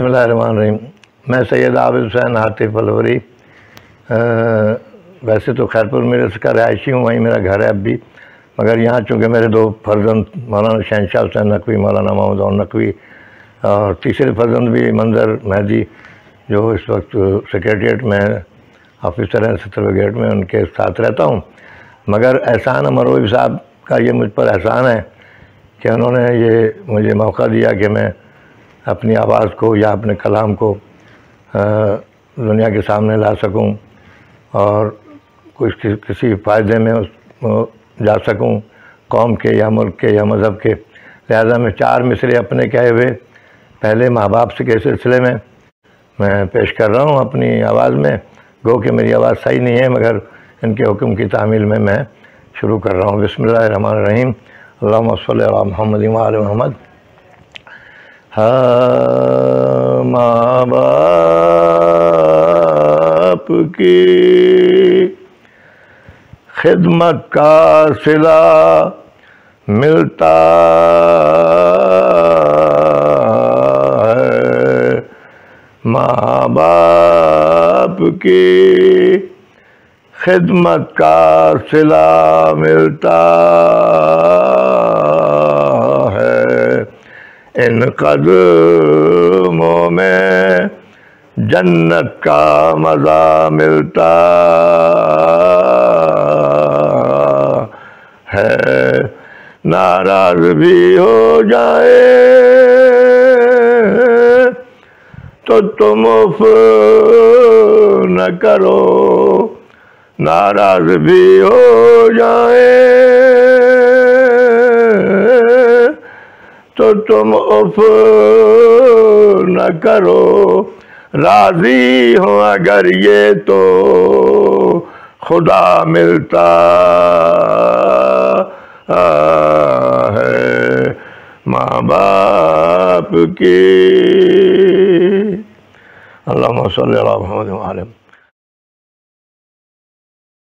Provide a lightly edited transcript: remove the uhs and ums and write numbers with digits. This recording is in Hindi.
बिस्मिल्लाहिर्रहमानिर्रहीम। मैं सैयद आबिद हुसैन आतिफ अलवरी। वैसे तो खैरपुर मेरे का रहायशी हूँ, वहीं मेरा घर है अब भी, मगर यहाँ चूँकि मेरे दो फर्जंद मौलाना शहनशाह हुसैन नकवी, मौलाना मोहम्मद और नकवी, और तीसरे फर्जंद भी मंजर मेहदी जो इस वक्त सेक्रेटरीट में ऑफिसर हैं सत्र ब्रिगेड में, उनके साथ रहता हूँ। मगर एहसान मरोई साहब का ये मुझ पर एहसान है कि उन्होंने ये मुझे मौका दिया कि मैं अपनी आवाज़ को या अपने कलाम को दुनिया के सामने ला सकूं और कुछ किसी फ़ायदे में जा सकूं, कौम के या मुल्क के या मज़हब के। लिहाजा मैं 4 मिसरे अपने कहे हुए पहले माँ बाप से के सिलसिले में मैं पेश कर रहा हूँ अपनी आवाज़ में। गो कि मेरी आवाज़ सही नहीं है, मगर इनके हुक्म की तामील में मैं शुरू कर रहा हूँ। बिस्मिल्लाहिर्रहमानिर्रहीम। अल्लाहुम्मा सल्ली अला मुहम्मद व आले मुहम्मद। माँ बाप की खिदमत का सिला मिलता है, माँ बाप की खिदमत का सिला मिलता है, इन कदमों में जन्नत का मज़ा मिलता है। नाराज़ भी हो जाए तो तुम उफ न करो, नाराज़ भी हो जाए तो तुम उफ न करो। राज़ी हो अगर ये तो खुदा मिलता है, माँ बाप की। अल्लाहुम्मा सल्ली अला मुहम्मद व आले।